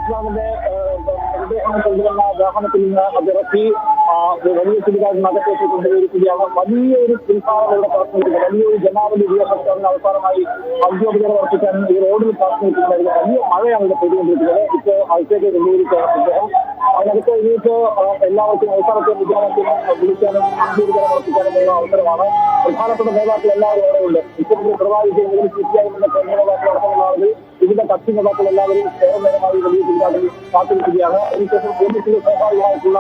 അച്യുതാനന്ദന്റെ മൃതദേഹം കൊണ്ടുവന്ന വാഹനത്തിൽ നിന്ന് അതിറക്കി വലിയ ചുടുകാടിനകത്തേക്ക് കൊണ്ടുപോയിരിക്കുകയാണ്. വലിയൊരു പിൻഭാഗം ഇവിടെ കാത്തുനിൽക്കുന്നത്, വലിയൊരു ജനാവലി ഉപയോഗത്തിന് അവസാനമായി ഔദ്യോഗികത വർദ്ധിക്കാൻ ഈ റോഡിൽ കാത്തുനിൽക്കുന്നതായിരുന്നു. വലിയ മഴയാണ് ഇവിടെ പെയ്തുകൊണ്ടിരിക്കുന്നത്. ഇപ്പോൾ അകത്തേക്ക് കൊണ്ടുപോയിരിക്കുകയാണ് അദ്ദേഹം. അതിനകത്ത് ഇനിയിപ്പോ എല്ലാവർക്കും അവസാനത്തെ വിദ്യാലയത്തിൽ വിളിക്കാനും ഔദ്യോഗികത വർദ്ധിക്കാനുമുള്ള അവസരമാണ്. പ്രധാനപ്പെട്ട നേതാക്കൾ എല്ലാവരും അവിടെയുണ്ട്. മുഖ്യമന്ത്രി പിണറായി വിജയൻ മുതൽ CPI കേന്ദ്ര നേതാക്കൾ അടക്കമുള്ള ആളുകൾ, വിവിധ കക്ഷി നേതാക്കൾ എല്ലാവരും ഏറെ നേരമായി വലിയ ചുടുകാടിൽ കാത്തിരിക്കുകയാണ്. അതിനുശേഷം പോലീസിന്റെ സ്വാഭാവികമായിട്ടുള്ള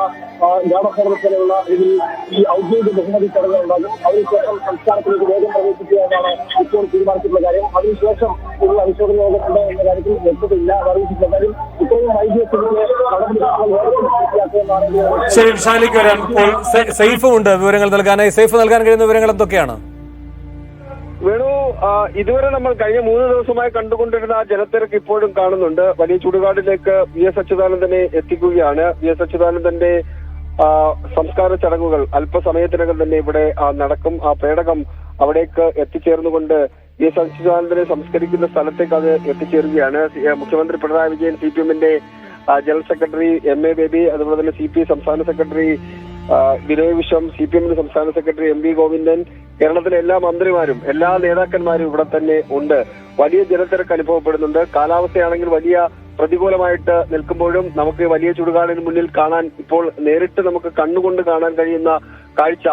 ജാടസ്വരത്തിലുള്ള ഇതിൽ ഈ ഔദ്യോഗിക ബഹുമതി ചടങ്ങ് ഉണ്ടാകും. അതിനുശേഷം സംസ്ഥാനത്തിലേക്ക് വേഗം പ്രവേശിക്കുക എന്നാണ് ഇപ്പോൾ തീരുമാനിച്ചിട്ടുള്ള കാര്യം. അതിനുശേഷം ഒരു അനുശോചന യോഗമുണ്ട് എന്ന കാര്യത്തിൽ വ്യക്തതയില്ല. അറിയിച്ചിട്ടുള്ള കാര്യം ഇത്രയും വൈകിയ ശരി, ഷാനിലേക്ക് വരാം. ഇപ്പോൾ സൈഫും ഉണ്ട് വിവരങ്ങൾ നൽകാനായി. സൈഫ് നൽകാൻ കഴിയുന്ന വിവരങ്ങൾ എന്തൊക്കെയാണ്? വേണു, ഇതുവരെ നമ്മൾ കഴിഞ്ഞ 3 ദിവസമായി കണ്ടുകൊണ്ടിരുന്ന ആ ജനത്തിരക്ക് ഇപ്പോഴും കാണുന്നുണ്ട്. വലിയ ചുടുകാടിലേക്ക് VS അച്യുതാനന്ദനെ എത്തിക്കുകയാണ്. VS അച്യുതാനന്ദന്റെ സംസ്കാര ചടങ്ങുകൾ അല്പസമയത്തിനകം തന്നെ ഇവിടെ നടക്കും. ആ പേടകം അവിടേക്ക് എത്തിച്ചേർന്നുകൊണ്ട് VS അച്യുതാനന്ദനെ സംസ്കരിക്കുന്ന സ്ഥലത്തേക്ക് അത് എത്തിച്ചേരുകയാണ്. മുഖ്യമന്ത്രി പിണറായി വിജയൻ, CPM-ന്റെ ജനറൽ സെക്രട്ടറി MA ബേബി, അതുപോലെ തന്നെ CPI സംസ്ഥാന സെക്രട്ടറി വിനോയ് വിശ്വം, CPM-ന്റെ സംസ്ഥാന സെക്രട്ടറി MV ഗോവിന്ദൻ, കേരളത്തിലെ എല്ലാ മന്ത്രിമാരും എല്ലാ നേതാക്കന്മാരും ഇവിടെ തന്നെ ഉണ്ട്. വലിയ ജനത്തിരക്ക് അനുഭവപ്പെടുന്നുണ്ട്. കാലാവസ്ഥയാണെങ്കിൽ വലിയ പ്രതികൂലമായിട്ട് നിൽക്കുമ്പോഴും നമുക്ക് വലിയ ചുടുകാടിന് മുന്നിൽ കാണാൻ, ഇപ്പോൾ നേരിട്ട് നമുക്ക് കണ്ണുകൊണ്ട് കാണാൻ കഴിയുന്ന കാഴ്ച,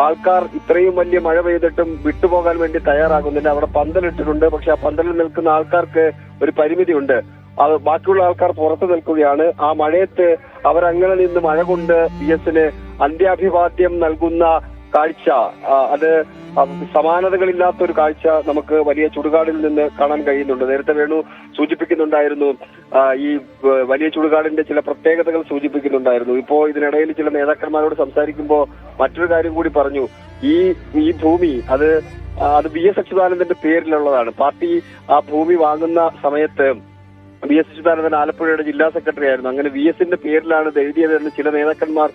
ആൾക്കാർ ഇത്രയും വലിയ മഴ പെയ്തിട്ടും വിട്ടുപോകാൻ വേണ്ടി തയ്യാറാകുന്നില്ല. അവിടെ പന്തലിട്ടിട്ടുണ്ട്. പക്ഷെ ആ പന്തലിൽ നിൽക്കുന്ന ആൾക്കാർക്ക് ഒരു പരിമിതിയുണ്ട്. അത് ബാക്കിയുള്ള ആൾക്കാർ പുറത്തു നിൽക്കുകയാണ്. ആ മഴയത്ത് അവരങ്ങനെ നിന്ന് മഴ കൊണ്ട് VS-ന് അന്ത്യാഭിവാദ്യം നൽകുന്ന കാഴ്ച, അത് സമാനതകളില്ലാത്തൊരു കാഴ്ച നമുക്ക് വലിയ ചുടുകാടിൽ നിന്ന് കാണാൻ കഴിയുന്നുണ്ട്. നേരത്തെ വേണു സൂചിപ്പിക്കുന്നുണ്ടായിരുന്നു, ഈ വലിയ ചുടുകാടിന്റെ ചില പ്രത്യേകതകൾ സൂചിപ്പിക്കുന്നുണ്ടായിരുന്നു. ഇപ്പോ ഇതിനിടയിൽ ചില നേതാക്കന്മാരോട് സംസാരിക്കുമ്പോൾ മറ്റൊരു കാര്യം കൂടി പറഞ്ഞു. ഈ ഭൂമി അത് VS അച്യുതാനന്ദന്റെ പേരിലുള്ളതാണ്. പാർട്ടി ആ ഭൂമി വാങ്ങുന്ന സമയത്ത് VS അച്യുതാനന്ദൻ ആലപ്പുഴയുടെ ജില്ലാ സെക്രട്ടറി ആയിരുന്നു. അങ്ങനെ VS-ന്റെ പേരിലാണ് ഇത് എഴുതിയതെന്ന് ചില നേതാക്കന്മാർ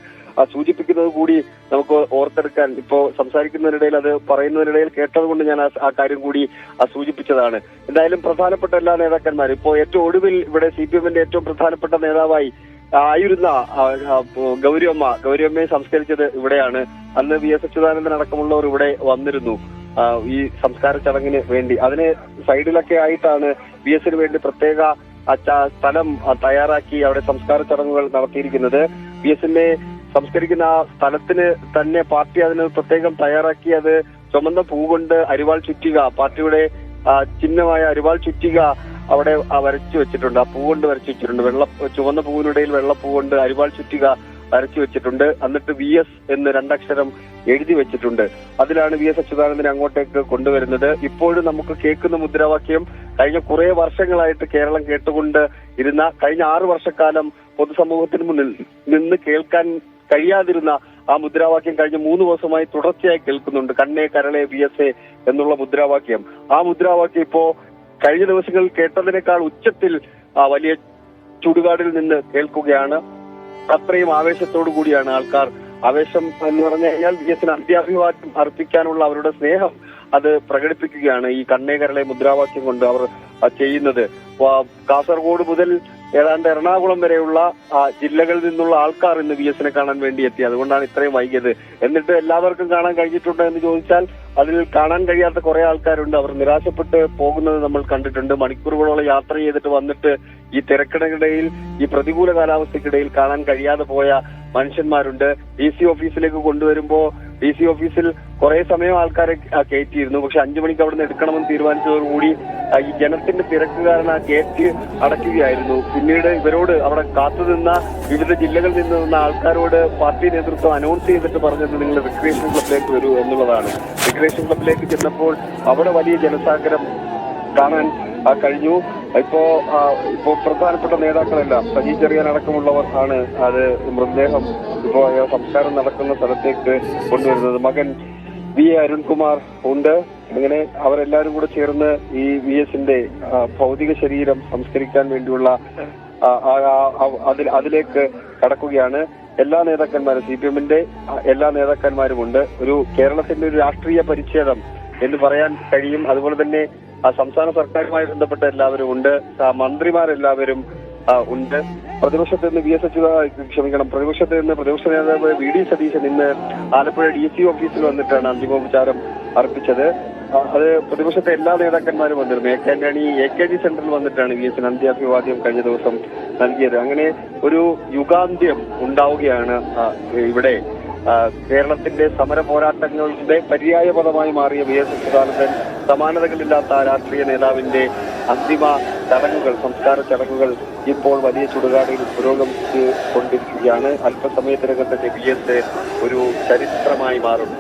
സൂചിപ്പിക്കുന്നത് കൂടി നമുക്ക് ഓർത്തെടുക്കാൻ, ഇപ്പോ സംസാരിക്കുന്നതിനിടയിൽ അത് പറയുന്നതിനിടയിൽ കേട്ടതുകൊണ്ട് ഞാൻ ആ കാര്യം കൂടി സൂചിപ്പിച്ചതാണ്. എന്തായാലും പ്രധാനപ്പെട്ട എല്ലാ നേതാക്കന്മാരും ഇപ്പോ ഏറ്റവും ഒടുവിൽ ഇവിടെ CPM-ന്റെ ഏറ്റവും പ്രധാനപ്പെട്ട നേതാവായി ആയിരുന്ന ഗൗരിയമ്മയെ സംസ്കരിച്ചത് ഇവിടെയാണ്. അന്ന് VS അച്യുതാനന്ദൻ അടക്കമുള്ളവർ ഇവിടെ വന്നിരുന്നു ഈ സംസ്കാര ചടങ്ങിന് വേണ്ടി. അതിന് സൈഡിലൊക്കെ ആയിട്ടാണ് VS-ന് വേണ്ടി പ്രത്യേക സ്ഥലം തയ്യാറാക്കി അവിടെ സംസ്കാര ചടങ്ങുകൾ നടത്തിയിരിക്കുന്നത്. VS-നെ സംസ്കരിക്കുന്ന ആ സ്ഥലത്തിന് തന്നെ പാർട്ടി അതിന് പ്രത്യേകം തയ്യാറാക്കി അത് ചുമന്ന പൂ കൊണ്ട് അരിവാൾ ചുറ്റിക, പാർട്ടിയുടെ ചിഹ്നമായ അരിവാൾ ചുറ്റിക അവിടെ വരച്ചു വെച്ചിട്ടുണ്ട്. ആ പൂ കൊണ്ട് വരച്ചു വെച്ചിട്ടുണ്ട്. ചുവന്ന പൂവിനിടയിൽ വെള്ളപ്പൂ കൊണ്ട് അരിവാൾ ചുറ്റിക വരച്ചു വെച്ചിട്ടുണ്ട്. എന്നിട്ട് VS എന്ന് 2 അക്ഷരം എഴുതി വെച്ചിട്ടുണ്ട്. അതിലാണ് VS അച്യുതാനന്ദനെ അങ്ങോട്ടേക്ക് കൊണ്ടുവരുന്നത്. ഇപ്പോഴും നമുക്ക് കേൾക്കുന്ന മുദ്രാവാക്യം കഴിഞ്ഞ കുറെ വർഷങ്ങളായിട്ട് കേരളം കേട്ടുകൊണ്ട് ഇരുന്ന, കഴിഞ്ഞ 6 വർഷക്കാലം പൊതുസമൂഹത്തിന് മുന്നിൽ നിന്ന് കേൾക്കാൻ കഴിയാതിരുന്ന ആ മുദ്രാവാക്യം കഴിഞ്ഞ 3 ദിവസമായി തുടർച്ചയായി കേൾക്കുന്നുണ്ട്. കണ്ണേ കരളെ VS എന്നുള്ള മുദ്രാവാക്യം. ആ മുദ്രാവാക്യം ഇപ്പോ കഴിഞ്ഞ ദിവസങ്ങളിൽ കേട്ടതിനേക്കാൾ ഉച്ചത്തിൽ വലിയ ചുടുകാടിൽ നിന്ന് കേൾക്കുകയാണ്. അത്രയും ആവേശത്തോടു കൂടിയാണ് ആൾക്കാർ. ആവേശം എന്ന് പറഞ്ഞു കഴിഞ്ഞാൽ VS-ന് അന്ത്യാഭിവാദ്യം അർപ്പിക്കാനുള്ള അവരുടെ സ്നേഹം അത് പ്രകടിപ്പിക്കുകയാണ് ഈ കണ്ണേ കരളെ മുദ്രാവാക്യം കൊണ്ട് അവർ ചെയ്യുന്നത്. കാസർഗോഡ് മുതൽ ഏതാണ്ട് എറണാകുളം വരെയുള്ള ജില്ലകളിൽ നിന്നുള്ള ആൾക്കാർ ഇന്ന് VS-നെ കാണാൻ വേണ്ടി എത്തി. അതുകൊണ്ടാണ് ഇത്രയും വൈകിയത്. എന്നിട്ട് എല്ലാവർക്കും കാണാൻ കഴിഞ്ഞിട്ടുണ്ടോ എന്ന് ചോദിച്ചാൽ അതിൽ കാണാൻ കഴിയാത്ത കുറെ ആൾക്കാരുണ്ട്. അവർ നിരാശപ്പെട്ട് പോകുന്നത് നമ്മൾ കണ്ടിട്ടുണ്ട്. മണിക്കൂറുകളോളം യാത്ര ചെയ്തിട്ട് വന്നിട്ട് ഈ തിരക്കിടയിൽ, ഈ പ്രതികൂല കാലാവസ്ഥയ്ക്കിടയിൽ കാണാൻ കഴിയാതെ പോയ മനുഷ്യന്മാരുണ്ട്. DC ഓഫീസിലേക്ക് കൊണ്ടുവരുമ്പോ DC ഓഫീസിൽ കുറെ സമയം ആൾക്കാരെ കയറ്റിയിരുന്നു. പക്ഷെ 5 മണിക്ക് അവിടെ നിന്ന് എടുക്കണമെന്ന് തീരുമാനിച്ചതോടുകൂടി ഈ ജനത്തിന്റെ തിരക്ക് കാരണം ആ ഗേറ്റ് അടയ്ക്കുകയായിരുന്നു. പിന്നീട് ഇവരോട് അവിടെ കാത്തുനിന്ന വിവിധ ജില്ലകളിൽ നിന്ന് ആൾക്കാരോട് പാർട്ടി നേതൃത്വം അനൗൺസ് ചെയ്തിട്ട് പറഞ്ഞത് നിങ്ങൾ റിക്രിയേഷൻ ക്ലബിലേക്ക് വരൂ എന്നുള്ളതാണ്. റിക്രിയേഷൻ ക്ലബിലേക്ക് ചെന്നപ്പോൾ അവിടെ വലിയ ജനസാഗരം കാണാൻ കഴിഞ്ഞു. ഇപ്പോ പ്രധാനപ്പെട്ട നേതാക്കളെല്ലാം സജി ചെറിയാൻ അടക്കമുള്ളവർ ആണ് അത് മൃതദേഹം ഇപ്പോ സംസ്കാരം നടക്കുന്ന സ്ഥലത്തേക്ക് കൊണ്ടുവരുന്നത്. മകൻ VA അരുൺകുമാർ ഉണ്ട്. അങ്ങനെ അവരെല്ലാരും കൂടെ ചേർന്ന് ഈ VS-ന്റെ ഭൗതിക ശരീരം സംസ്കരിക്കാൻ വേണ്ടിയുള്ള അതിലേക്ക് കടക്കുകയാണ്. എല്ലാ നേതാക്കന്മാരും, CPM-ന്റെ എല്ലാ നേതാക്കന്മാരും ഉണ്ട്. ഒരു കേരളത്തിന്റെ ഒരു രാഷ്ട്രീയ പരിച്ഛേദം എന്ന് പറയാൻ കഴിയും. അതുപോലെ തന്നെ സംസ്ഥാന സർക്കാരുമായി ബന്ധപ്പെട്ട എല്ലാവരും ഉണ്ട്. മന്ത്രിമാരെല്ലാവരും ഉണ്ട്. പ്രതിപക്ഷത്ത് നിന്ന് പ്രതിപക്ഷത്ത് നിന്ന് പ്രതിപക്ഷ നേതാവ് വി ഡി സതീശൻ ഇന്ന് ആലപ്പുഴ DC ഓഫീസിൽ വന്നിട്ടാണ് അന്തിമോപചാരം അർപ്പിച്ചത്. അത് പ്രതിപക്ഷത്തെ എല്ലാ നേതാക്കന്മാരും വന്നിരുന്നു. ആന്റണി AKG സെന്ററിൽ വന്നിട്ടാണ് VS അന്ത്യാഭിവാദ്യം കഴിഞ്ഞ ദിവസം നൽകിയത്. അങ്ങനെ ഒരു യുഗാന്ത്യം ഉണ്ടാവുകയാണ് ഇവിടെ. കേരളത്തിന്റെ സമര പോരാട്ടങ്ങളുടെ പര്യായ പദമായി മാറിയ VS അച്യുതാനന്ദൻ സമാനതകളില്ലാത്ത രാഷ്ട്രീയ നേതാവിന്റെ അന്തിമ ചടങ്ങുകൾ, സംസ്കാര ചടങ്ങുകൾ ഇപ്പോൾ വലിയ ചുടുകാടിൽ പുരോഗമിച്ചു കൊണ്ടിരിക്കുകയാണ്. അല്പസമയത്തിനകം തന്നെ VS ഒരു ചരിത്രമായി മാറും.